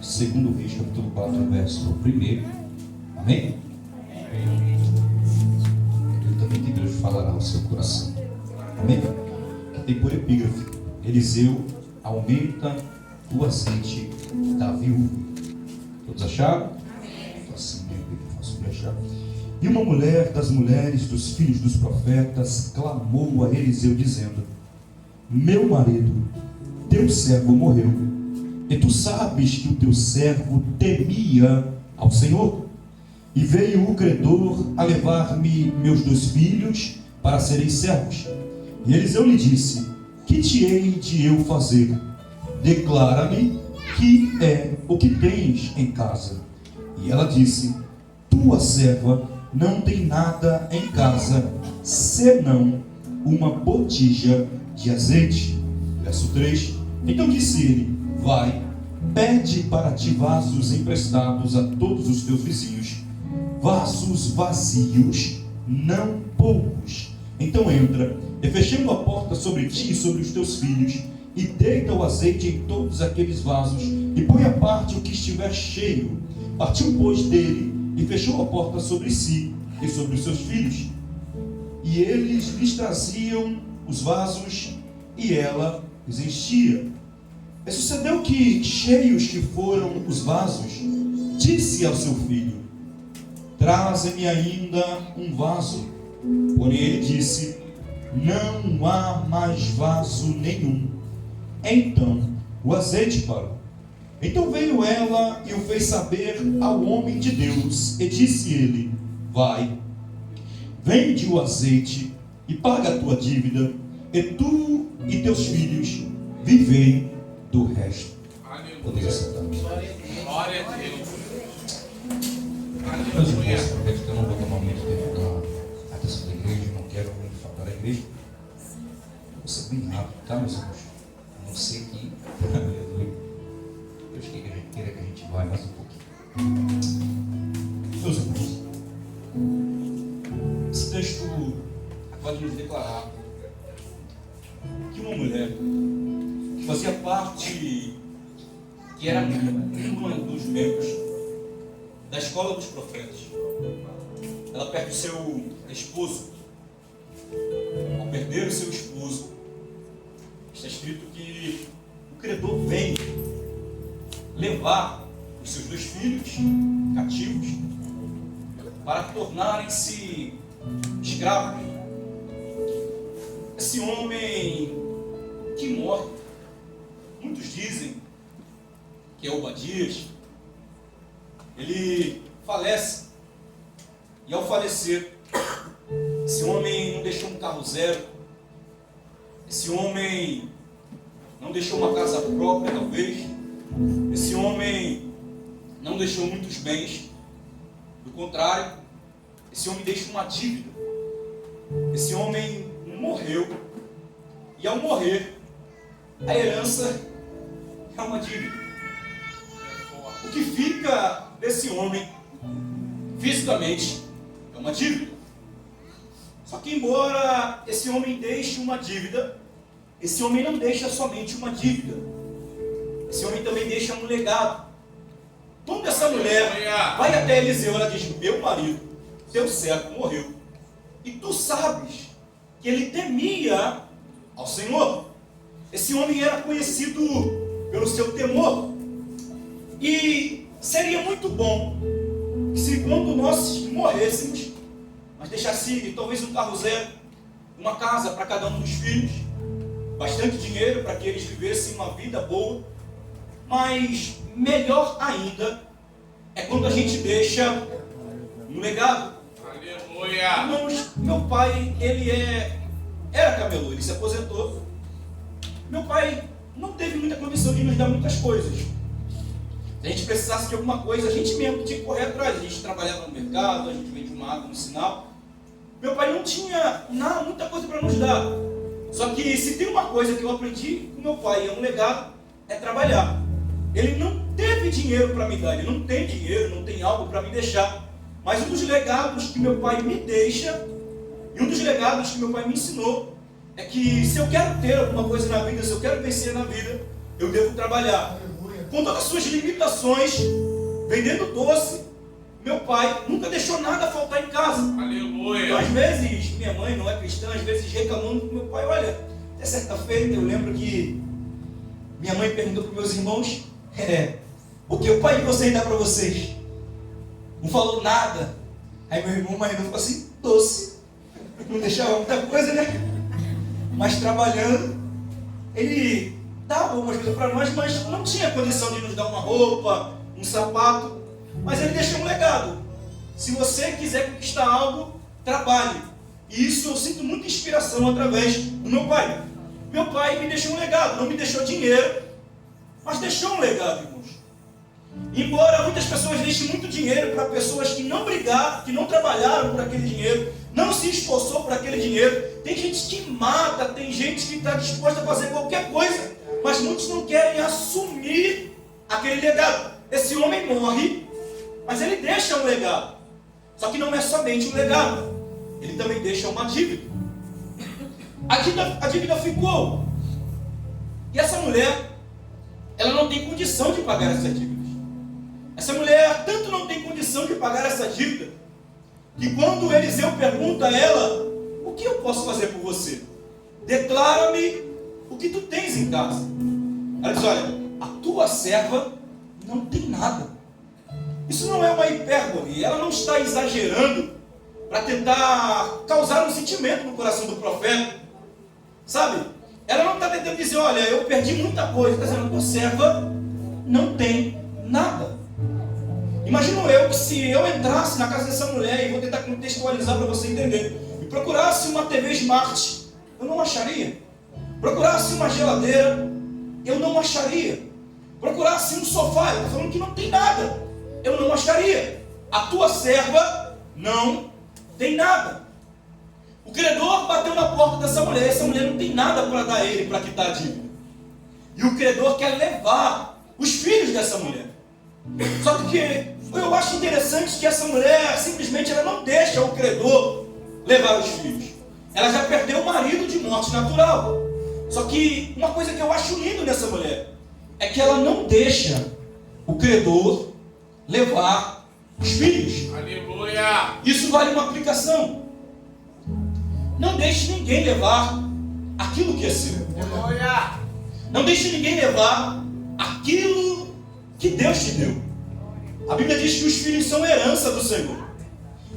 Segundo Reis, capítulo 4, verso 1. Amém? Ele também tem Deus falará ao seu coração. Amém? Que tem por epígrafe: Eliseu aumenta o azeite da viúva. Todos acharam? Assim, faço para achar. E uma mulher das mulheres dos filhos dos profetas clamou a Eliseu, dizendo: meu marido, teu servo, morreu, e tu sabes que o teu servo temia ao Senhor. E veio o credor a levar-me meus 2 filhos para serem servos. E Eliseu lhe disse: que te hei de eu fazer? Declara-me que é o que tens em casa. E ela disse: tua serva não tem nada em casa, senão uma botija de azeite. Verso 3. Então disse ele: vai, pede para ti vasos emprestados a todos os teus vizinhos, vasos vazios, não poucos. Então entra, e fechando a porta sobre ti e sobre os teus filhos, e deita o azeite em todos aqueles vasos, e põe à parte o que estiver cheio. Partiu, pois, dele, e fechou a porta sobre si e sobre os seus filhos. E eles lhes traziam os vasos, e ela os enchia. E sucedeu que, cheios que foram os vasos, disse ao seu filho: traze-me ainda um vaso. Porém ele disse: não há mais vaso nenhum. Então o azeite parou. Então veio ela e o fez saber ao homem de Deus, e disse ele: vai, vende o azeite e paga a tua dívida, e tu e teus filhos vivei do resto. Poderia sentar. Glória a Deus. Meus irmãos, prometo que eu não vou tomar muito tempo da atenção da igreja, não quero falar da igreja. Vou ser bem rápido, tá, meus irmãos? A não ser que Deus queira que a gente vá mais um pouquinho. Meus irmãos, esse texto acaba de nos declarar que uma mulher que fazia parte, que era uma dos membros da escola dos profetas, ela perde o seu esposo. Ao perder o seu esposo, está escrito que o credor vem levar os seus 2 filhos cativos para tornarem-se escravos. Esse homem que morre, muitos dizem que é Obadias, ele falece, e ao falecer, esse homem não deixou um carro zero, esse homem não deixou uma casa própria, talvez, esse homem não deixou muitos bens, do contrário, esse homem deixa uma dívida. Esse homem morreu, e ao morrer, a herança é uma dívida. O que fica desse homem, fisicamente, é uma dívida. Só que embora esse homem deixe uma dívida, esse homem não deixa somente uma dívida. Esse homem também deixa um legado. Quando essa mulher vai até Eliseu, ela diz: meu marido, teu servo, morreu. E tu sabes que ele temia ao Senhor. Esse homem era conhecido pelo seu temor. E seria muito bom se quando nós morrêssemos, mas deixasse talvez um carro zero, uma casa para cada um dos filhos, bastante dinheiro para que eles vivessem uma vida boa. Mas melhor ainda é quando a gente deixa um legado. Aleluia. Irmãos, meu pai, ele era camelô, ele se aposentou. Meu pai não teve muita condição de nos dar muitas coisas. Se a gente precisasse de alguma coisa, a gente mesmo tinha que correr atrás. A gente trabalhava no mercado, a gente vendia uma água no sinal. Meu pai não tinha muita coisa para nos dar. Só que se tem uma coisa que eu aprendi com meu pai, é um legado, é trabalhar. Ele não teve dinheiro para me dar, ele não tem dinheiro, não tem algo para me deixar. Mas um dos legados que meu pai me deixa, e um dos legados que meu pai me ensinou, é que se eu quero ter alguma coisa na vida, se eu quero vencer na vida, eu devo trabalhar. com todas as suas limitações, vendendo doce, meu pai nunca deixou nada faltar em casa. Então, Aleluia. às vezes, minha mãe não é cristã, às vezes reclamando com meu pai. Olha, até certa feita eu lembro que minha mãe perguntou para meus irmãos: o que o pai de vocês dá para vocês? Não falou nada. Aí meu irmão mais novo falou assim: doce. Não deixava muita coisa, né? Mas trabalhando, ele dava algumas coisas para nós, mas não tinha condição de nos dar uma roupa, um sapato. Mas ele deixou um legado: se você quiser conquistar algo, trabalhe. E isso eu sinto muita inspiração através do meu pai. Meu pai me deixou um legado, não me deixou dinheiro, mas deixou um legado, irmãos. Embora muitas pessoas deixem muito dinheiro para pessoas que não brigaram, que não trabalharam por aquele dinheiro, não se esforçou por aquele dinheiro. Tem gente que mata, tem gente que está disposta a fazer qualquer coisa, mas muitos não querem assumir aquele legado. Esse homem morre, mas ele deixa um legado. Só que não é somente um legado, ele também deixa uma dívida. A dívida ficou. E essa mulher, ela não tem condição de pagar essas dívidas. Essa mulher tanto não tem condição de pagar essa dívida, que quando Eliseu pergunta a ela: o que eu posso fazer por você? Declara-me o que tu tens em casa. Ela diz: olha, a tua serva não tem nada. Isso não é uma hipérbole, ela não está exagerando para tentar causar um sentimento no coração do profeta, sabe? Ela não está tentando dizer: olha, eu perdi muita coisa. Está dizendo: a tua serva não tem nada. Imagino eu que se eu entrasse na casa dessa mulher, e vou tentar contextualizar para você entender, e procurasse uma TV Smart, eu não acharia. Procurasse uma geladeira, eu não acharia. Procurasse um sofá, ela está falando que não tem nada, eu não acharia. A tua serva não tem nada. O credor bateu na porta dessa mulher, essa mulher não tem nada para dar a ele para quitar a dívida. E o credor quer levar os filhos dessa mulher. Só que eu acho interessante que essa mulher simplesmente ela não deixa o credor levar os filhos. Ela já perdeu o marido de morte natural. Só que uma coisa que eu acho lindo nessa mulher é que ela não deixa o credor levar os filhos. Aleluia. Isso vale uma aplicação. Não deixe ninguém levar aquilo que é seu. Aleluia. Não deixe ninguém levar aquilo que Deus te deu. A Bíblia diz que os filhos são herança do Senhor.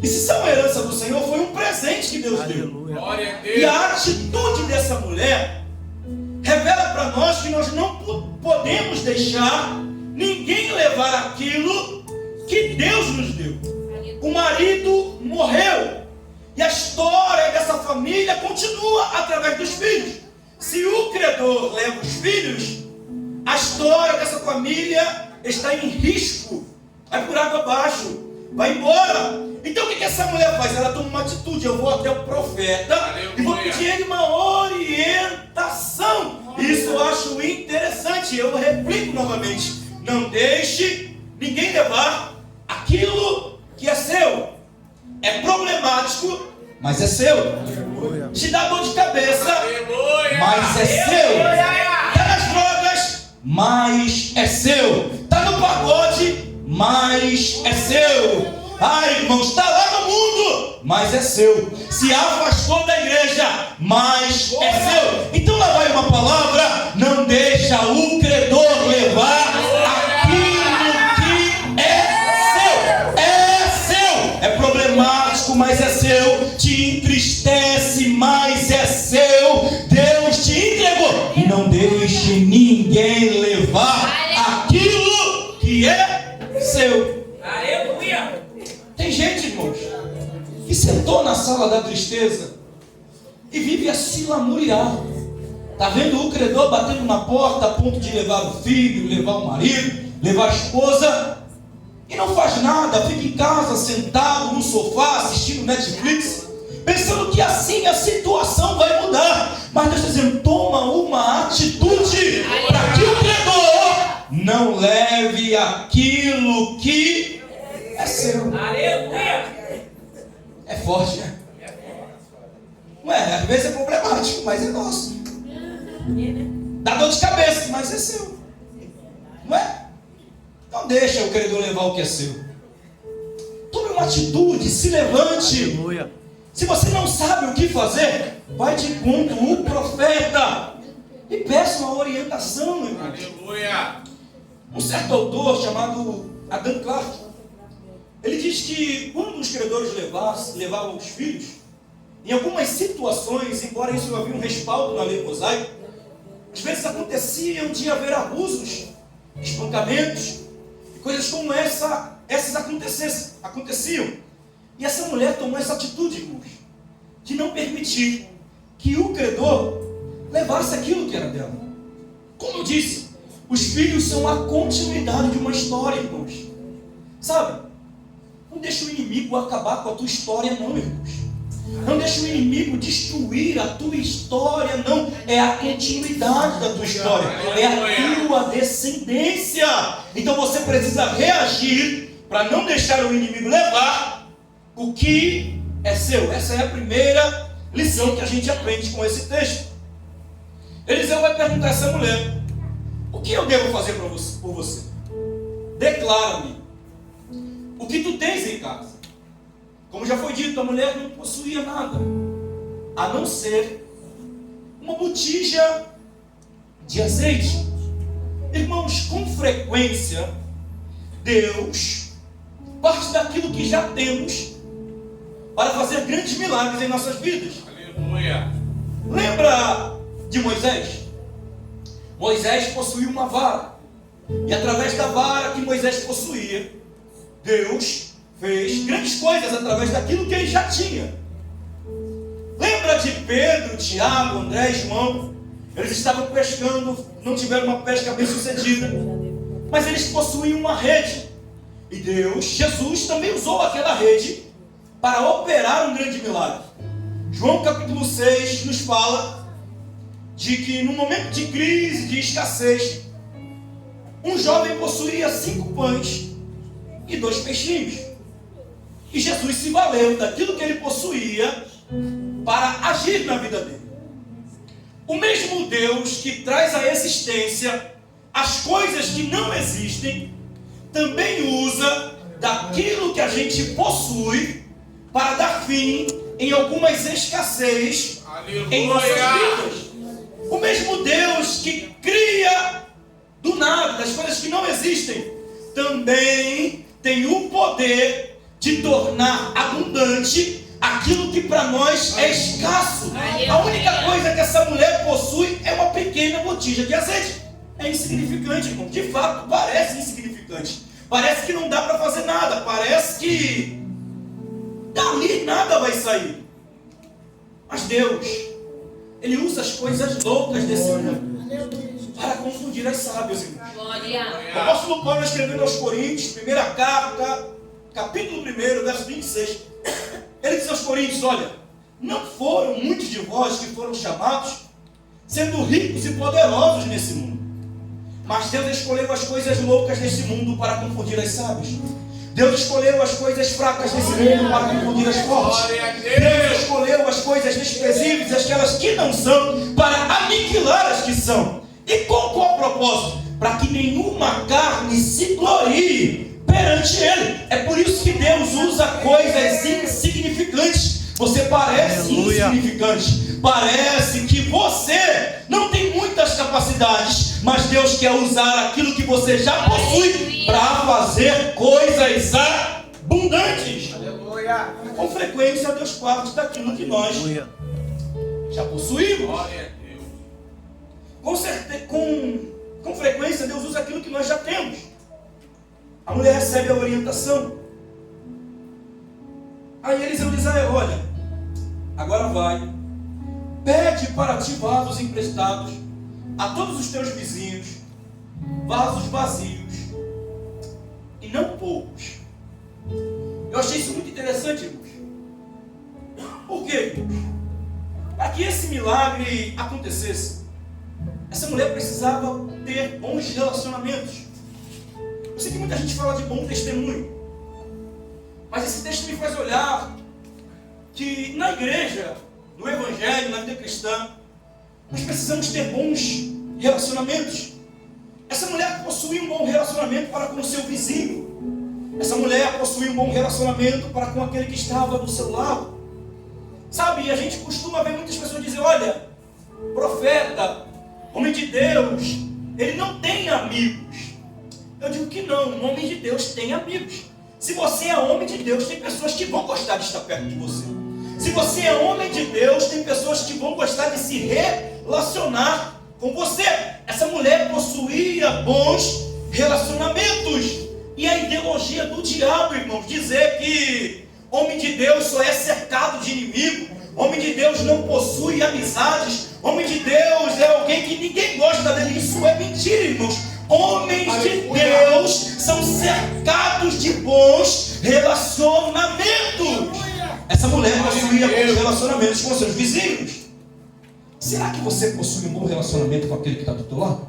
E se são herança do Senhor, foi um presente que Deus deu. Glória a Deus. E a atitude dessa mulher revela para nós que nós não podemos deixar ninguém levar aquilo que Deus nos deu. O marido morreu e a história dessa família continua através dos filhos. Se o credor leva os filhos, a história dessa família está em risco, vai por água abaixo, vai embora. Então o que essa mulher faz? Ela toma uma atitude: eu vou até o profeta, Aleluia, e vou pedir ele uma orientação. Isso eu acho interessante. Eu replico novamente: não deixe ninguém levar aquilo que é seu. É problemático, mas é seu. Aleluia. Te dá dor de cabeça, Aleluia. mas é seu. Tá nas drogas, mas é seu. Tá no pagode, mas é seu. Ai, irmãos, está lá no mundo, mas é seu. Se afastou da igreja, mas é seu. Então lá vai uma palavra: não deixa o credor levar aquilo que é seu. É seu. É problemático, mas é seu. Te entristece, mas é seu. Deus te entregou. E não deixe ninguém levar aquilo que é seu. Aleluia. Tem gente, irmãos, que sentou na sala da tristeza e vive a se lamuriar. Está vendo o credor batendo na porta a ponto de levar o filho, levar o marido, levar a esposa, e não faz nada, fica em casa sentado no sofá assistindo Netflix, pensando que assim a situação vai mudar. Mas Deus está dizendo: toma uma atitude para que o credor não leve aquilo que é seu. Aleluia. É forte, né? Não é, às vezes é problemático, mas é nosso. Dá dor de cabeça, mas é seu. Não é? Não deixa o credor levar o que é seu. Tome uma atitude, se levante. Aleluia. Se você não sabe o que fazer, vai de encontro o profeta e peça uma orientação, meu irmão. Aleluia. Um certo autor chamado Adam Clarke, ele diz que quando os credores levavam os filhos, em algumas situações, embora isso não havia um respaldo na lei mosaica, às vezes aconteciam de haver abusos, espancamentos, e coisas como essas aconteciam. E essa mulher tomou essa atitude, irmãos, de não permitir que o credor levasse aquilo que era dela. Como eu disse, os filhos são a continuidade de uma história, irmãos. Sabe? Não deixa o inimigo acabar com a tua história, não, irmãos. Não deixa o inimigo destruir a tua história, não. É a continuidade da tua história. É a tua descendência. Então você precisa reagir para não deixar o inimigo levar o que é seu. Essa é a primeira lição que a gente aprende com esse texto. Eliseu vai perguntar a essa mulher: o que eu devo fazer por você? Declara-me o que tu tens em casa. Como já foi dito, a mulher não possuía nada, a não ser uma botija de azeite. Irmãos, com frequência, Deus parte daquilo que já temos para fazer grandes milagres em nossas vidas. Aleluia. Lembra de Moisés? Moisés possuía uma vara, e através da vara que Moisés possuía, Deus fez grandes coisas através daquilo que ele já tinha. Lembra de Pedro, Tiago, André e João? Eles estavam pescando, não tiveram uma pesca bem sucedida, mas eles possuíam uma rede, e Deus, Jesus, também usou aquela rede para operar um grande milagre. João capítulo 6 nos fala de que no momento de crise, de escassez, um jovem possuía 5 pães e 2 peixinhos. E Jesus se valeu daquilo que ele possuía para agir na vida dele. O mesmo Deus que traz à existência as coisas que não existem, também usa daquilo que a gente possui para dar fim em algumas escassez em nossas vidas. O mesmo Deus que cria do nada, das coisas que não existem, também tem o poder de tornar abundante aquilo que para nós é escasso. A única coisa que essa mulher possui é uma pequena botija de azeite. É insignificante, irmão. De fato, parece insignificante. Parece que não dá para fazer nada. Parece que dali nada vai sair. Mas Deus, Ele usa as coisas loucas desse mundo para confundir as sábias, irmãos. O apóstolo Paulo, escrevendo aos Coríntios, primeira carta, capítulo 1, verso 26, ele diz aos Coríntios: olha, não foram muitos de vós que foram chamados, sendo ricos e poderosos nesse mundo, mas Deus escolheu as coisas loucas desse mundo para confundir as sábias. Deus escolheu as coisas fracas desse mundo para confundir as fortes. Deus escolheu as coisas desprezíveis, aquelas que não são, para aniquilar as que são. E com qual propósito? Para que nenhuma carne se glorie perante Ele. É por isso que Deus usa coisas insignificantes. Você parece insignificante, parece que você não tem muitas capacidades, mas Deus quer usar aquilo que você já possui para fazer coisas abundantes. Aleluia. Com frequência Deus parte daquilo que nós já possuímos. Glória a Deus. Com frequência Deus usa aquilo que nós já temos. A mulher recebe a orientação. Aí Eliseu diz: olha, agora vai, pede para ti vasos emprestados a todos os teus vizinhos, vasos vazios e não poucos. Eu achei isso muito interessante, irmãos. Por quê, irmãos? Para que esse milagre acontecesse, essa mulher precisava ter bons relacionamentos. Eu sei que muita gente fala de bom testemunho, mas esse texto me faz olhar que na igreja, no evangelho, na vida cristã, nós precisamos ter bons relacionamentos. Essa mulher possuía um bom relacionamento para com o seu vizinho. Essa mulher possuía um bom relacionamento para com aquele que estava do seu lado. Sabe, a gente costuma ver muitas pessoas dizer: olha, profeta, homem de Deus, ele não tem amigos. Eu digo que não, um homem de Deus tem amigos. Se você é homem de Deus, tem pessoas que vão gostar de estar perto de você. Se você é homem de Deus, tem pessoas que vão gostar de se relacionar com você. Essa mulher possuía bons relacionamentos. E a ideologia do diabo, irmãos, dizer que homem de Deus só é cercado de inimigo, homem de Deus não possui amizades, homem de Deus é alguém que ninguém gosta dele. Isso é mentira, irmãos. Homens de Deus são cercados de bons relacionamentos. Essa mulher possuía bons relacionamentos com seus vizinhos. Será que você possui um bom relacionamento com aquele que está do teu lado?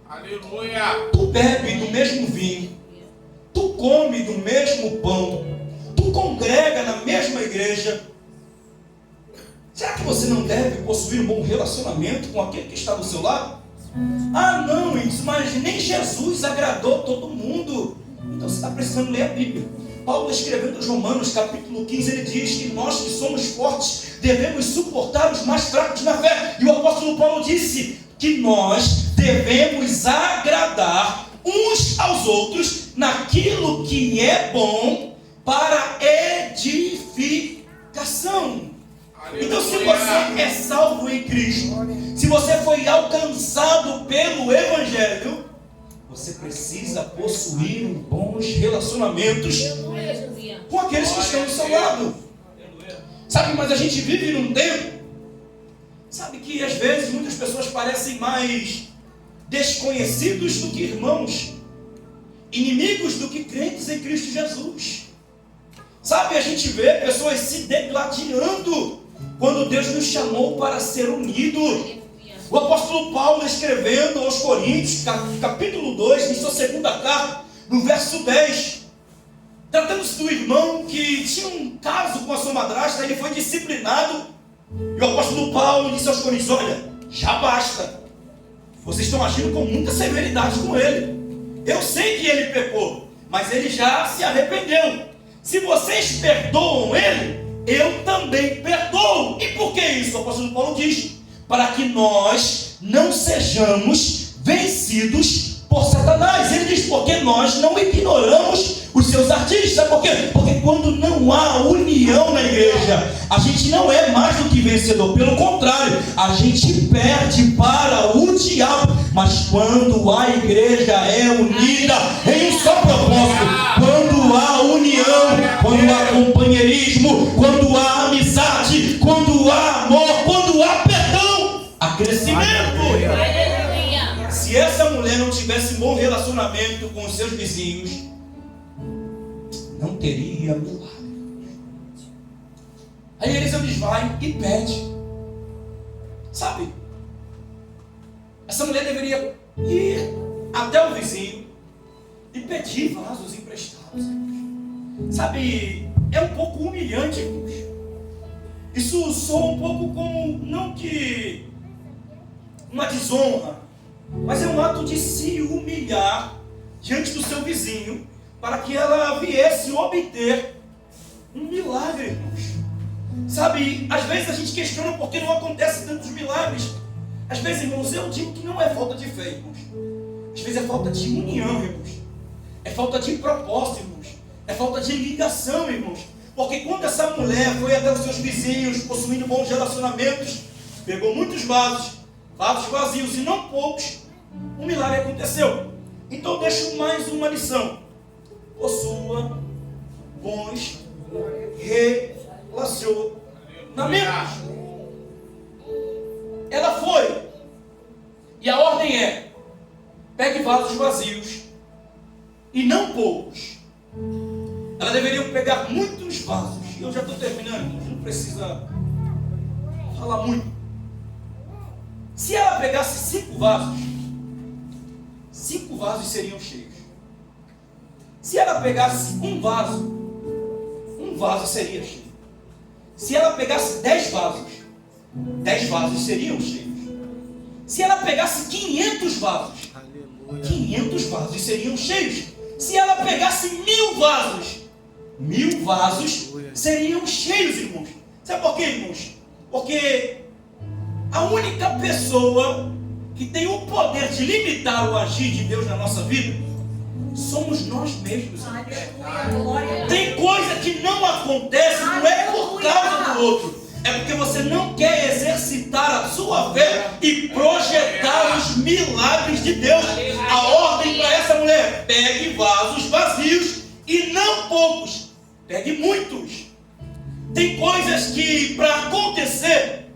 Aleluia. Tu bebe do mesmo vinho, tu come do mesmo pão, tu congrega na mesma igreja. Será que você não deve possuir um bom relacionamento com aquele que está do seu lado? Ah, não, mas nem Jesus agradou todo mundo. Então você está precisando ler a Bíblia. Paulo, escrevendo aos Romanos, capítulo 15, ele diz que nós que somos fortes devemos suportar os mais fracos na fé. E o apóstolo Paulo disse que nós devemos agradar uns aos outros naquilo que é bom para edificação. Então, se você é salvo em Cristo, se você foi alcançado pelo Evangelho, você precisa possuir bons relacionamentos com aqueles que estão do seu lado. Sabe, mas a gente vive num tempo, sabe, que às vezes muitas pessoas parecem mais desconhecidos do que irmãos, inimigos do que crentes em Cristo Jesus. Sabe, a gente vê pessoas se degladiando quando Deus nos chamou para ser unido. O apóstolo Paulo, escrevendo aos Coríntios, capítulo 2, em sua segunda carta, no verso 10, tratando-se do irmão que tinha um caso com a sua madrasta, ele foi disciplinado, e o apóstolo Paulo disse aos Coríntios: olha, já basta, vocês estão agindo com muita severidade com ele. Eu sei que ele pecou, mas ele já se arrependeu. Se vocês perdoam ele, eu também perdoo. E por que isso? O apóstolo Paulo diz: para que nós não sejamos vencidos por Satanás. Ele diz: porque nós não ignoramos os seus ardis. Sabe por quê? Porque quando não há união na igreja, a gente não é mais do que vencedor. Pelo contrário, a gente perde para o diabo. Mas quando a igreja é unida em um só propósito, quando há união, quando há companheirismo, quando há amizade, quando há amor, quando há perdão, há crescimento. Se essa mulher não tivesse bom relacionamento com os seus vizinhos, não teria milagre. Aí Eliseu vai e pede. Sabe, essa mulher deveria ir até o vizinho e pedir vasos emprestados. Sabe, é um pouco humilhante, irmãos. Isso soa um pouco como, não que uma desonra, mas é um ato de se humilhar diante do seu vizinho, para que ela viesse obter um milagre, irmãos. Sabe, às vezes a gente questiona por que não acontece tantos milagres. Às vezes, irmãos, eu digo que não é falta de fé, irmãos. Às vezes é falta de união, irmãos. É falta de propósito, irmãos. É falta de ligação, irmãos. Porque quando essa mulher foi até os seus vizinhos, possuindo bons relacionamentos, pegou muitos vasos vazios e não poucos, um milagre aconteceu. Então eu deixo mais uma lição: possua bons relacionamentos. Ela foi, e a ordem é: pegue vasos vazios e não poucos. Ela deveria pegar muitos vasos. E eu já estou terminando, não precisa falar muito. Se ela pegasse 5 vasos seriam cheios. Se ela pegasse um vaso seria cheio. Se ela pegasse 10 vasos seriam cheios. Se ela pegasse 500 vasos, 500 vasos seriam cheios. Se ela pegasse 1000 vasos, 1000 vasos seriam cheios, irmãos. Sabe por quê, irmãos? Porque a única pessoa que tem o poder de limitar o agir de Deus na nossa vida somos nós mesmos. Tem coisa que não acontece, não é por causa do outro, é porque você não quer exercitar a sua fé e projetar os milagres de Deus. A ordem para essa mulher: pegue vasos vazios e não poucos, pegue muitos. Tem coisas que para acontecer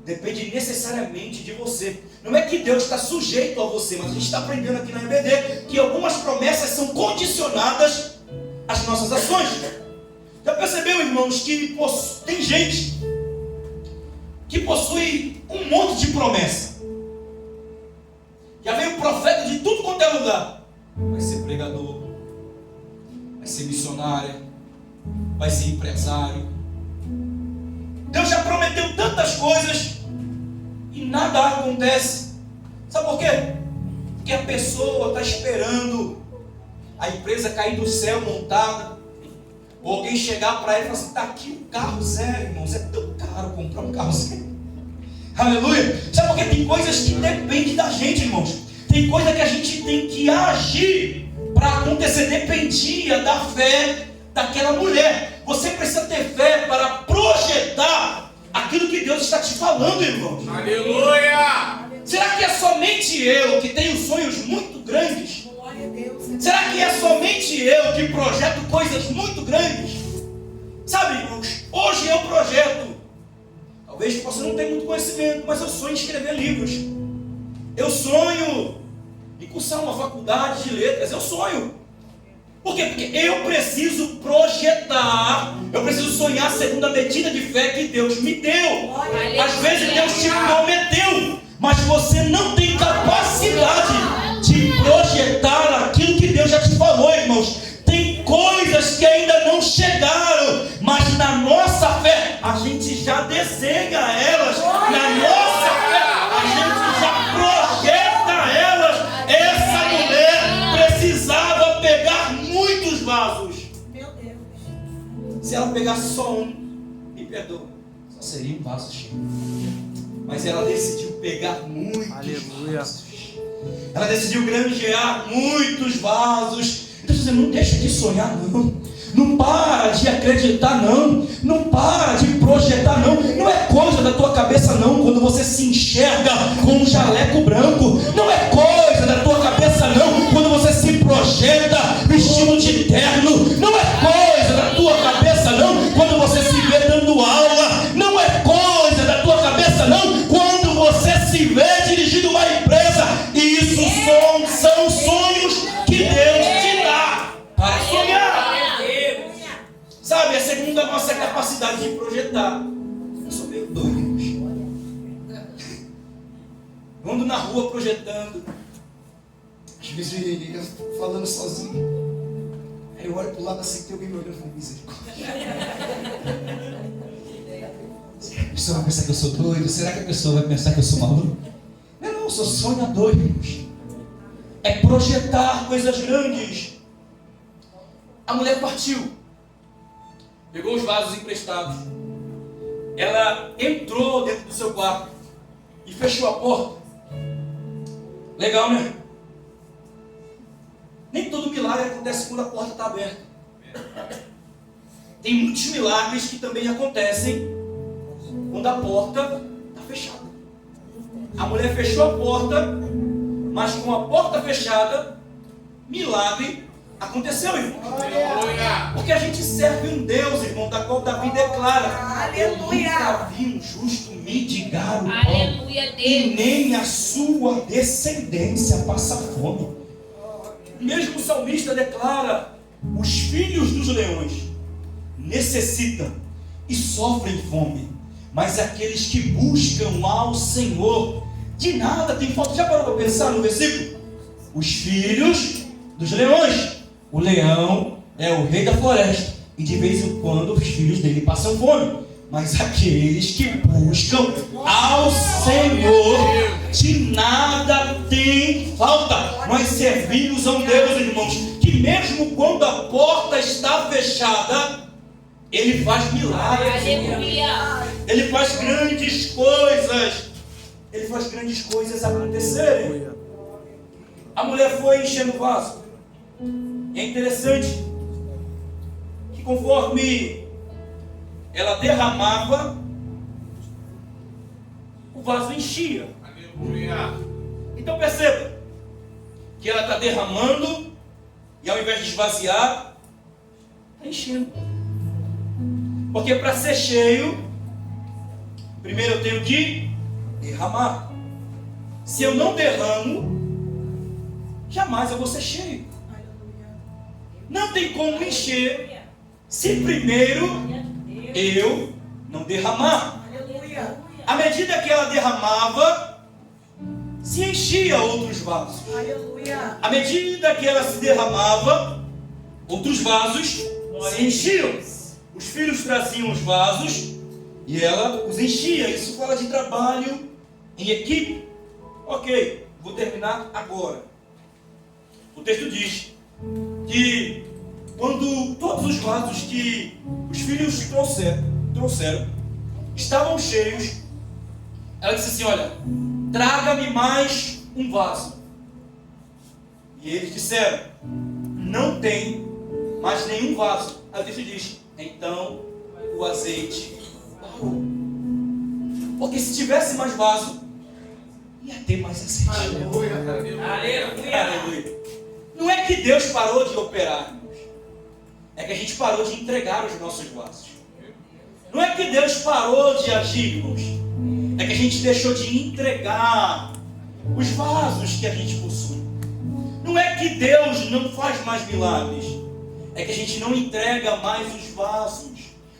depende necessariamente de você. Não é que Deus está sujeito a você, mas a gente está aprendendo aqui na EBD que algumas promessas são condicionadas às nossas ações. Já percebeu, irmãos, que tem gente que possui um monte de promessa? Já veio profeta de tudo quanto é lugar. Vai ser pregador, vai ser missionária, vai ser empresário. Deus já prometeu tantas coisas e nada acontece. Sabe por quê? Porque a pessoa está esperando a empresa cair do céu montada, ou alguém chegar para ele e falar assim: está aqui o carro zero, irmãos, é tão caro comprar um carro zero. Aleluia. Sabe por quê? Tem coisas que dependem da gente, irmãos. Tem coisa que a gente tem que agir para acontecer. Dependia da fé daquela mulher. Você precisa ter fé para projetar aquilo que Deus está te falando, irmãos. Aleluia! Será que é somente eu que tenho sonhos muito grandes? Será que é somente eu que projeto coisas muito grandes? Sabe, irmãos, hoje eu projeto. Talvez você não tenha muito conhecimento, mas eu sonho em escrever livros. Eu sonho em cursar uma faculdade de letras. Eu sonho. Por quê? Porque eu preciso projetar, eu preciso sonhar segundo a medida de fé que Deus me deu. Às vezes Deus te prometeu, mas você não tem capacidade de projetar aquilo que Deus já te falou, irmãos. Tem coisas que ainda não chegaram, mas na nossa fé a gente já desenha elas. Na nossa fé a gente já projeta elas. Essa mulher precisava pegar muitos vasos. Meu Deus. Se ela pegasse só um, me perdoa, só seria um vaso cheio. Mas ela decidiu pegar muitos vasos. Ela decidiu granjear muitos vasos. Então você não deixa de sonhar, não. Não para de acreditar, não. Não para de projetar, não. Não é coisa da tua cabeça, não. Quando você se enxerga com um jaleco branco, não é coisa da tua cabeça, não. Quando você se projeta vestido de terno, não é coisa da tua cabeça, não. Quando você se vê dando aula, não é coisa da tua cabeça, não. Quando você se vê dirigindo uma empresa, isso são sonhos que Deus te dá para sonhar. Sabe, a segunda é a nossa capacidade de projetar. Eu sou meio doido, irmãos. Eu ando na rua projetando. Às vezes eu tô falando sozinho. Aí eu olho pro lado assim, tem alguém me olhando com misericórdia. A pessoa vai pensar que eu sou doido? Será que a pessoa vai pensar que eu sou maluco? Não, eu sou sonhador, irmãos. É projetar coisas grandes. A mulher partiu. Pegou os vasos emprestados. Ela entrou dentro do seu quarto e fechou a porta. Legal, né? Nem todo milagre acontece quando a porta está aberta. Tem muitos milagres que também acontecem quando a porta está fechada. A mulher fechou a porta, mas com a porta fechada, milagre aconteceu, irmão. Porque a gente serve um Deus, irmão, da qual Davi declara: eu nunca vi um justo mendigar o pão, e nem a sua descendência passa fome. Mesmo o salmista declara: os filhos dos leões necessitam e sofrem fome, mas aqueles que buscam ao Senhor de nada tem falta. Já parou para pensar no versículo? Os filhos dos leões. O leão é o rei da floresta e de vez em quando os filhos dele passam fome. Mas aqueles que buscam ao Senhor de nada tem falta. Nós servimos a um Deus, irmãos, que mesmo quando a porta está fechada, Ele faz milagres. Ele faz grandes coisas. Ele faz grandes coisas acontecerem. A mulher foi enchendo o vaso. É interessante que conforme ela derramava, o vaso enchia. Aleluia. Então perceba que ela está derramando e ao invés de esvaziar, está enchendo. Porque para ser cheio, primeiro eu tenho que derramar. Se eu não derramo, jamais eu vou ser cheio. Não tem como encher se primeiro eu não derramar. À medida que ela derramava, se enchia outros vasos. À medida que ela se derramava, outros vasos se enchiam. Os filhos traziam os vasos e ela os enchia. Isso fala de trabalho em equipe. Ok, vou terminar agora. O texto diz que quando todos os vasos que os filhos trouxeram estavam cheios, ela disse assim: olha, traga-me mais um vaso. E eles disseram: não tem mais nenhum vaso. Aí o texto diz: então o azeite parou. Porque se tivesse mais vaso, ia ter mais azeite. Aleluia. Não é que Deus parou de operar, irmãos. É que a gente parou de entregar os nossos vasos. Não é que Deus parou de agir, irmãos. É que a gente deixou de entregar os vasos que a gente possui. Não é que Deus não faz mais milagres. É que a gente não entrega mais os vasos.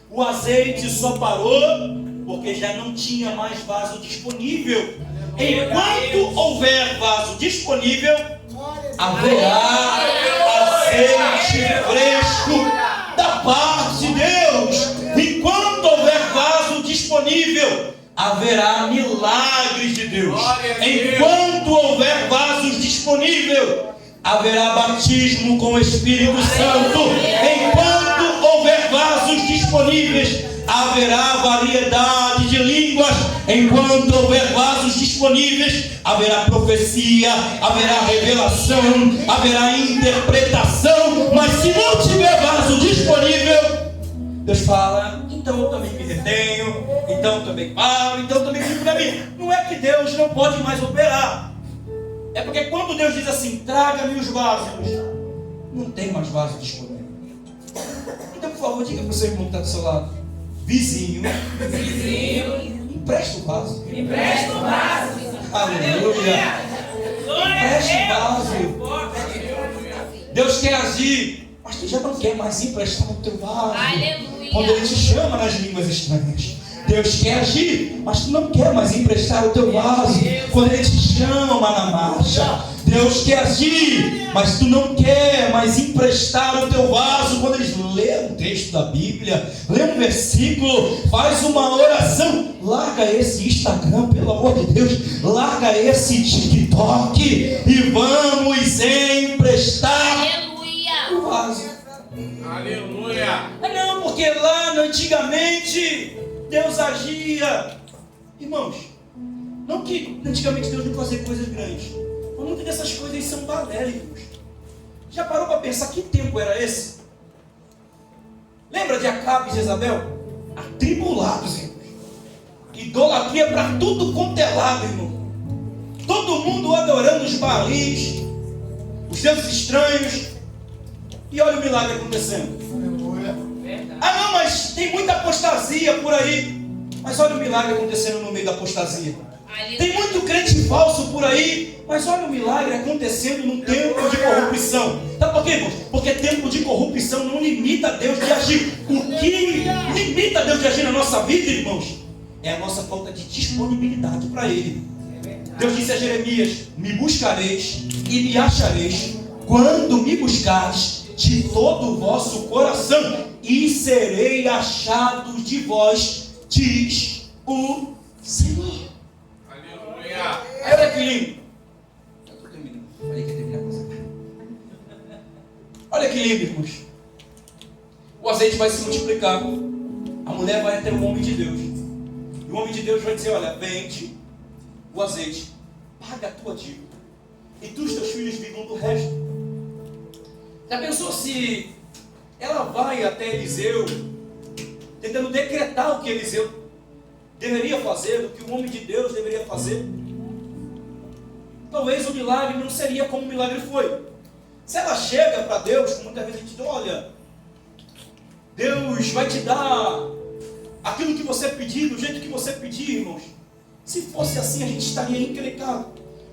O azeite só parou porque já não tinha mais vaso disponível. Enquanto houver vaso disponível, haverá azeite fresco da parte de Deus. Enquanto houver vaso disponível, haverá milagres de Deus. Enquanto houver vasos disponíveis, haverá batismo com o Espírito Santo. Enquanto houver vasos disponíveis, haverá variedade de línguas. Enquanto houver vasos disponíveis, haverá profecia, haverá revelação, haverá interpretação. Mas se não tiver vaso disponível, Deus fala: então eu também me retenho, então eu também paro, então eu também fico na minha. Não é que Deus não pode mais operar. É porque quando Deus diz assim: traga-me os vasos, não tem mais vaso disponível. Então, por favor, diga para o seu irmão que está do seu lado: vizinho, empresta o vaso. Aleluia. Empresta o vaso. Deus quer agir, mas tu já não quer mais emprestar o teu vaso. Quando Ele te chama nas línguas estranhas, Deus quer agir, mas tu não quer mais emprestar o teu vaso. Quando Ele te chama na marcha, Deus quer agir, mas tu não quer mais emprestar o teu vaso. Quando eles lêem um texto da Bíblia, lê um versículo, faz uma oração, larga esse Instagram, pelo amor de Deus, larga esse TikTok e vamos emprestar o vaso. Aleluia. Não, porque lá antigamente Deus agia. Irmãos, não que antigamente Deus não fazia coisas grandes, mas muitas dessas coisas são balélicos. Já parou para pensar que tempo era esse? Lembra de Acabe e Jezabel? Atribulados, irmãos. Idolatria para tudo quanto é lado, irmão. Todo mundo adorando os Baalis, os deuses estranhos. E olha o milagre acontecendo. Ah não, mas tem muita apostasia por aí. Mas olha o milagre acontecendo no meio da apostasia. Tem muito crente falso por aí. Mas olha o milagre acontecendo num tempo de corrupção. Sabe por quê, irmãos? Porque tempo de corrupção não limita Deus de agir. O que limita Deus de agir na nossa vida, irmãos, é a nossa falta de disponibilidade para Ele. Deus disse a Jeremias: me buscareis e me achareis quando me buscares de todo o vosso coração, e serei achado de vós, diz o Senhor. Aleluia. Olha que lindo. Já estou terminando. Falei que ia terminar. Olha que lindo, irmãos. O azeite vai se multiplicar. A mulher vai até o homem de Deus. E o homem de Deus vai dizer, olha, vende o azeite, paga a tua dívida, e tu e os teus filhos vivam do resto. Já pensou se ela vai até Eliseu, tentando decretar o que Eliseu deveria fazer, o que o homem de Deus deveria fazer? Talvez o milagre não seria como o milagre foi. Se ela chega para Deus, como muitas vezes a gente diz, olha, Deus vai te dar aquilo que você pedir, do jeito que você pedir, irmãos. Se fosse assim, a gente estaria encrencado.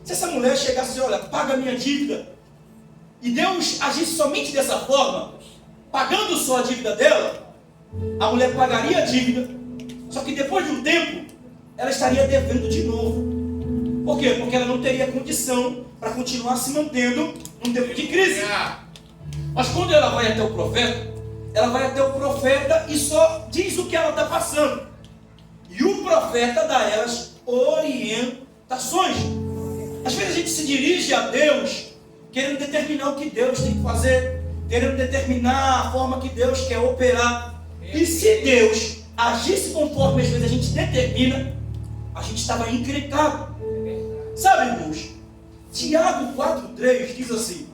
Se essa mulher chegasse e dizer, olha, paga a minha dívida, e Deus agisse somente dessa forma, pagando só a dívida dela, a mulher pagaria a dívida, só que depois de um tempo, ela estaria devendo de novo. Por quê? Porque ela não teria condição para continuar se mantendo num tempo de crise. Mas quando ela vai até o profeta, ela vai até o profeta e só diz o que ela está passando. E o profeta dá a elas orientações. Às vezes a gente se dirige a Deus querendo determinar o que Deus tem que fazer, querendo determinar a forma que Deus quer operar. E se Deus agisse conforme às vezes a gente determina, a gente estava encrencado. Sabe, irmãos? Tiago 4,3 diz assim: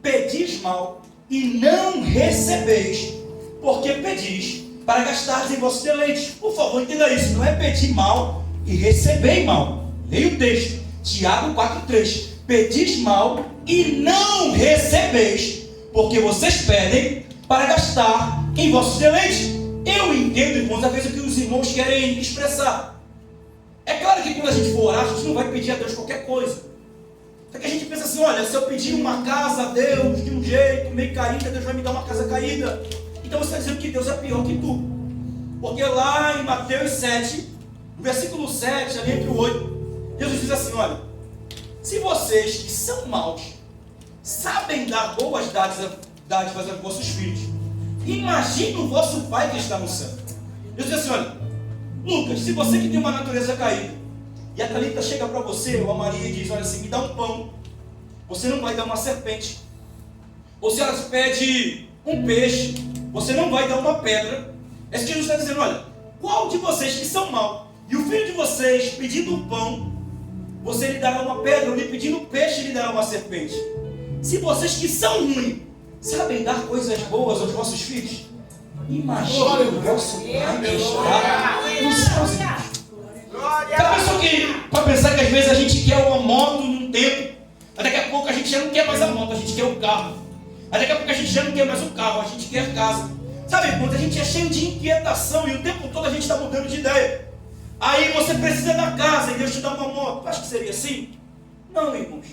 pedis mal e não recebeis, porque pedis para gastar em vossos deleites. Por favor, entenda isso. Não é pedir mal e receber mal. Leia o texto. Tiago 4,3. Pedis mal e não recebeis, porque vocês pedem para gastar em vossos deleites. Eu entendo, irmãos, às vezes o que os irmãos querem expressar. É claro que quando a gente for orar, a gente não vai pedir a Deus qualquer coisa. Só que a gente pensa assim, olha, se eu pedir uma casa a Deus de um jeito meio caída, Deus vai me dar uma casa caída. Então você está dizendo que Deus é pior que tu. Porque lá em Mateus 7, no versículo 7, ali entre o 8, Jesus diz assim, olha, se vocês que são maus sabem dar boas dádivas aos vossos filhos, imagine o vosso Pai que está no céu. Jesus diz assim, olha, Lucas, se você que tem uma natureza caída, e a Thalita chega para você, ou a Maria, e diz, olha, se me dá um pão, você não vai dar uma serpente. Ou se ela te pede um peixe, você não vai dar uma pedra. Esse Jesus está dizendo, olha, qual de vocês que são maus, e o filho de vocês pedindo um pão, você lhe dará uma pedra, ou lhe pedindo um peixe, lhe dará uma serpente? Se vocês que são ruins, sabem dar coisas boas aos vossos filhos, imagine o vosso Pai que está nos céus. Já pensou que, para pensar que às vezes a gente quer uma moto num tempo, mas daqui a pouco a gente já não quer mais a moto, a gente quer o carro. Aí daqui a pouco a gente já não quer mais o carro, a gente quer a casa. Sabe, quando a gente é cheio de inquietação e o tempo todo a gente está mudando de ideia. Aí você precisa da casa e Deus te dá uma moto. Acho que seria assim? Não, irmãos.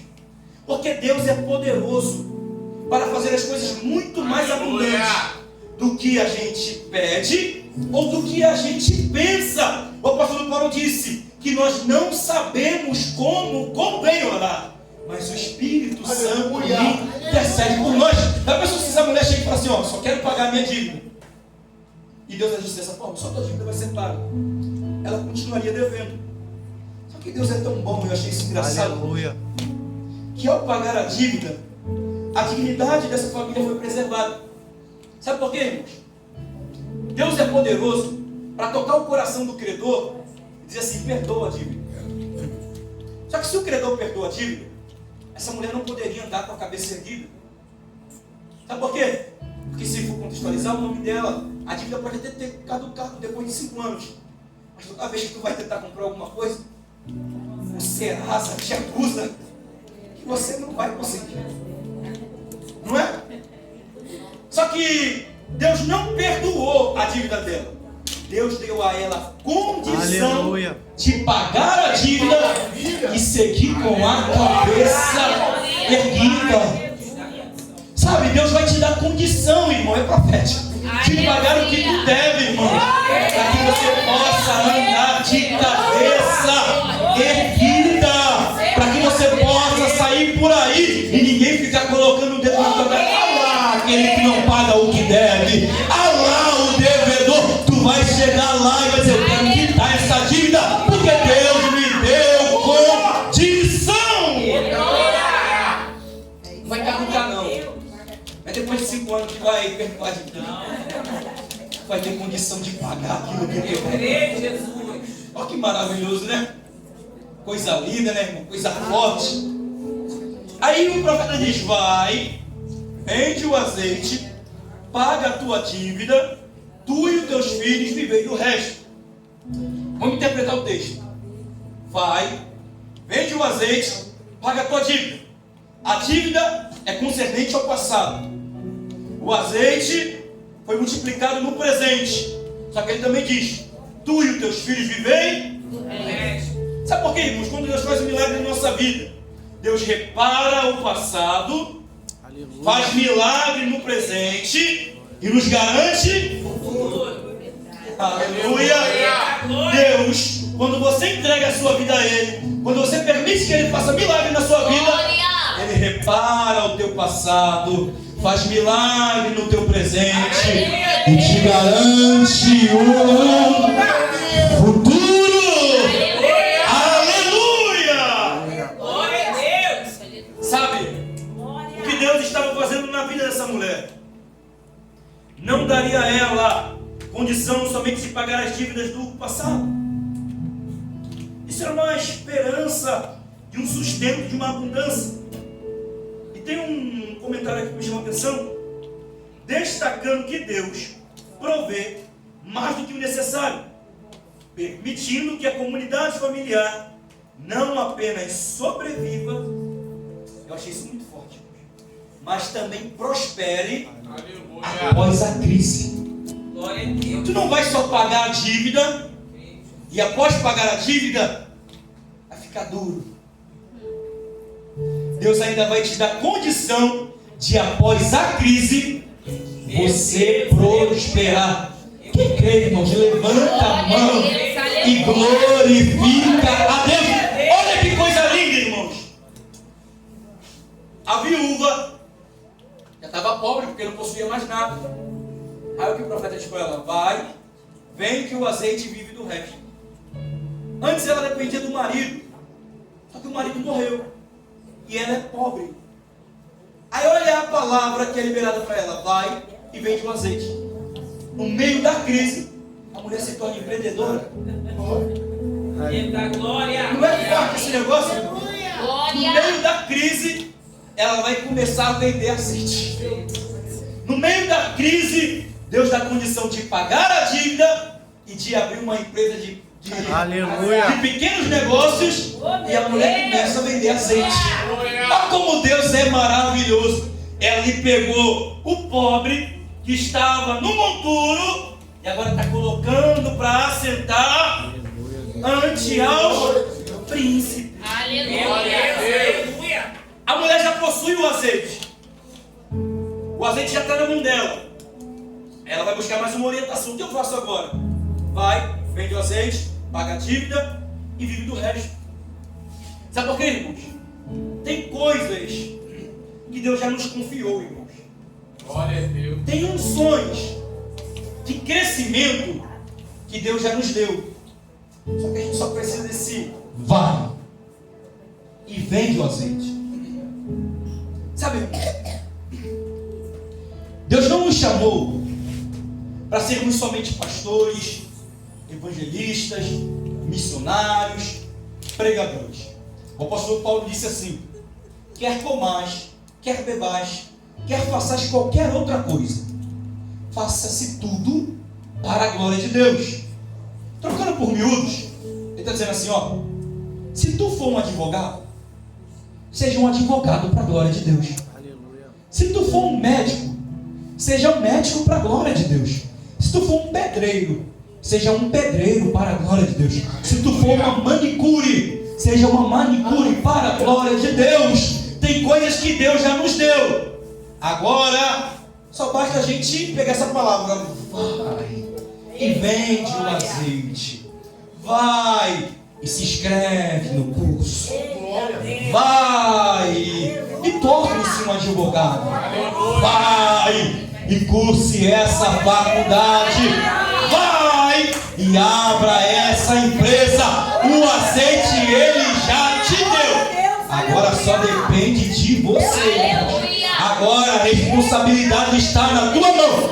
Porque Deus é poderoso para fazer as coisas muito mais abundantes do que a gente pede ou do que a gente pensa. O apóstolo Paulo disse que nós não sabemos como convém orar, mas o Espírito Santo intercede por nós. Já pensou se essa mulher chega e fala assim, ó, só quero pagar a minha dívida, e Deus agisse dessa forma, só tua dívida vai ser paga, ela continuaria devendo. Só que Deus é tão bom, eu achei isso engraçado. Aleluia. Que ao pagar a dívida, a dignidade dessa família foi preservada. Sabe por quê, irmãos? Deus é poderoso para tocar o coração do credor e dizer assim, perdoa a dívida. Só que se o credor perdoa a dívida, essa mulher não poderia andar com a cabeça erguida. Sabe por quê? Porque se for contextualizar o nome dela, a dívida pode até ter caducado depois de 5 anos. Mas toda vez que tu vai tentar comprar alguma coisa, o Serasa te acusa que você não vai conseguir. Não é? Só que Deus não perdoou a dívida dela. Deus deu a ela condição Aleluia. De pagar a dívida e seguir com a cabeça erguida. Sabe, Deus vai te dar condição, irmão, é profético, de pagar o que tu deve, irmão, para que você possa andar de cabeça erguida, para que você possa sair por aí e ninguém ficar colocando o dedo na tua cara. Ah lá, aquele que não paga o que deve. Ah lá, o devedor. Tu vai chegar lá e vai dizer, eu quero quitar essa dívida, porque Deus me deu condição. Não vai caducar não. Mas depois de vai perdoar de não. Vai ter condição de pagar aquilo que pegou. Jesus. Olha que maravilhoso, né? Coisa linda, né, irmão? Coisa forte. Aí o profeta diz: vai, vende o azeite, paga a tua dívida, tu e os teus filhos vivei do resto. Vamos interpretar o texto. Vai, vende o azeite, paga a tua dívida. A dívida é concernente ao passado. O azeite foi multiplicado no presente. Só que ele também diz: tu e os teus filhos vivei do resto. Sabe por quê, irmãos? Quando Deus faz um milagre na nossa vida, Deus repara o passado, aleluia, faz milagre no presente e nos garante o futuro. Aleluia! Deus, quando você entrega a sua vida a Ele, quando você permite que Ele faça milagre na sua vida, Ele repara o teu passado, faz milagre no teu presente e te garante um futuro. Sabe o que Deus estava fazendo na vida dessa mulher? Não daria a ela condição somente de pagar as dívidas do passado. Isso era uma esperança de um sustento, de uma abundância. E tem um comentário aqui que me chama a atenção, destacando que Deus provê mais do que o necessário, permitindo que a comunidade familiar não apenas sobreviva, eu achei isso muito forte, mas também prospere após a crise. Glória a Deus. Tu não vai só pagar a dívida e após pagar a dívida vai ficar duro. Deus ainda vai te dar condição de após a crise você prosperar. Quem crê, irmãos, levanta a mão e glorifica a Deus. Olha que coisa linda, irmãos. A viúva já estava pobre porque não possuía mais nada. Aí o que o profeta disse para ela: vai, vende o azeite e vive do resto. Antes ela dependia do marido, só que o marido morreu e ela é pobre. Aí olha a palavra que é liberada para ela: vai e vende o azeite. No meio da crise, a mulher se torna empreendedora. Eita glória! Não é forte esse negócio? No meio da crise, ela vai começar a vender azeite. No meio da crise, Deus dá condição de pagar a dívida e de abrir uma empresa de pequenos negócios, e a mulher começa a vender azeite. Olha como Deus é maravilhoso. Ela lhe pegou o pobre que estava no monturo e agora está colocando para assentar ante aos príncipes. Aleluia! A mulher já possui o azeite. O azeite já está na mão dela. Ela vai buscar mais uma orientação. O que eu faço agora? Vai, vende o azeite, paga a dívida e vive do resto. Sabe por quê, irmãos? Tem coisas que Deus já nos confiou, irmãos. Glória a Deus. Tem unções de crescimento que Deus já nos deu. Só que a gente só precisa desse vai e vende o azeite. Sabe, Deus não nos chamou para sermos somente pastores, evangelistas, missionários, pregadores. O apóstolo Paulo disse assim: quer comais, quer bebais, quer façais qualquer outra coisa, faça-se tudo para a glória de Deus. Trocando por miúdos, ele está dizendo assim, ó: se tu for um advogado, seja um advogado para a glória de Deus. Aleluia. Se tu for um médico, seja um médico para a glória de Deus. Se tu for um pedreiro, seja um pedreiro para a glória de Deus. Se tu for uma manicure, seja uma manicure para a glória de Deus. Tem coisas que Deus já nos deu. Agora, só basta a gente pegar essa palavra: vai e vende o azeite. Vai e se inscreve no curso. Vai e torne-se um advogado. Vai e curse essa faculdade. Vai e abra essa empresa. O azeite Ele já te deu. Agora só depende de você. agora a responsabilidade está na tua mão.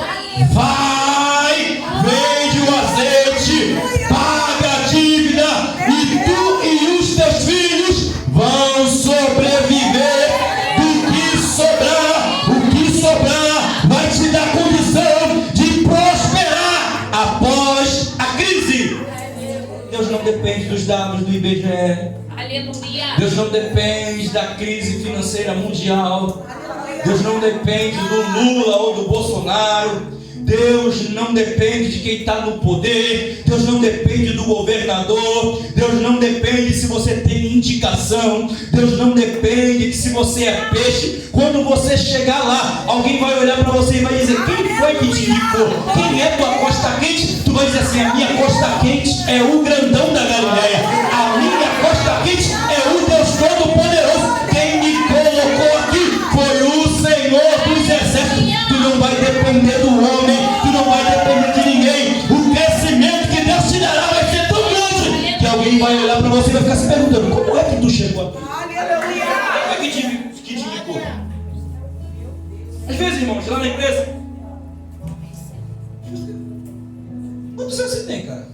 Vai, vende o azeite, paga a dívida e tu e os teus filhos vão sobreviver. Do que sobrar, o que sobrar vai te dar condição de prosperar após a crise. Deus não depende dos dados do IBGE. Aleluia. Deus não depende da crise financeira mundial. Deus não depende do Lula ou do Bolsonaro. Deus não depende de quem está no poder. Deus não depende do governador. Deus não depende se você tem indicação. Deus não depende de se você é peixe. Quando você chegar lá, alguém vai olhar para você e vai dizer: quem foi que te indicou? Quem é tua costa quente? Tu vai dizer assim: a minha costa quente é o grandão da Galileia. A minha costa quente é o Deus Todo-Poderoso. Quem me colocou aqui foi o Senhor dos Exércitos. Tu não vai depender do homem, tu não vai depender de ninguém. O crescimento que Deus te dará vai ser tão grande que alguém vai olhar para você e vai ficar se perguntando: como é que tu chegou aqui? Como é que te indicou? Às vezes, irmãos, lá na empresa, quantos anos você tem, cara?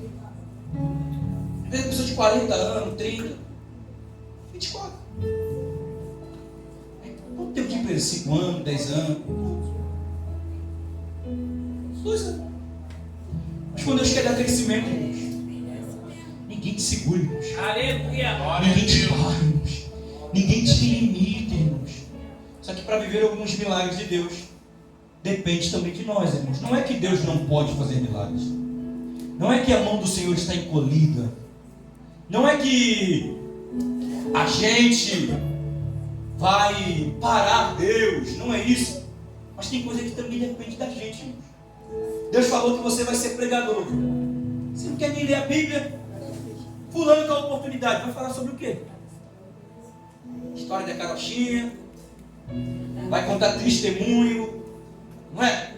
Às vezes, pessoa de 40 anos, 30, 24. Quanto tempo de empresa? 5 anos, 10 anos? 2 anos. Mas quando Deus quer dar crescimento, irmãos, ninguém te segura, irmãos. Aleluia. Ninguém te para, irmãos. Ninguém te limita, irmãos. Só que para viver alguns milagres de Deus, depende também de nós, irmãos. Não é que Deus não pode fazer milagres. Não é que a mão do Senhor está encolhida. Não é que a gente vai parar Deus. Não é isso. Mas tem coisa que também depende da gente, irmãos. Deus falou que você vai ser pregador. Você não quer nem ler a Bíblia? Fulano com a oportunidade. Vai falar sobre o quê? História da carochinha. Vai contar testemunho. Não é?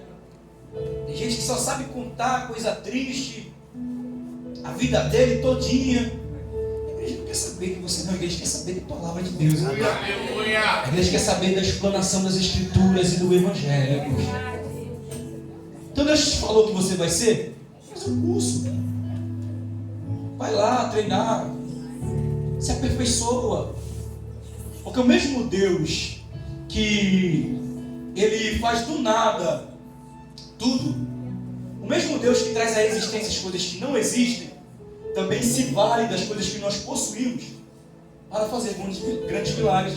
Tem gente que só sabe contar coisa triste. A vida dele todinha. A igreja não quer saber que você não. A igreja quer saber da palavra de Deus. Aleluia. A igreja quer saber da explanação das Escrituras e do Evangelho. Então Deus te falou que você vai ser? Faz um curso. Vai lá treinar. Se aperfeiçoa. Porque o mesmo Deus que Ele faz do nada tudo, o mesmo Deus que traz à existência as coisas que não existem, também se vale das coisas que nós possuímos para fazer grandes milagres.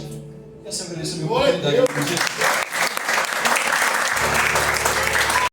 Eu sempre agradeço a minha oportunidade.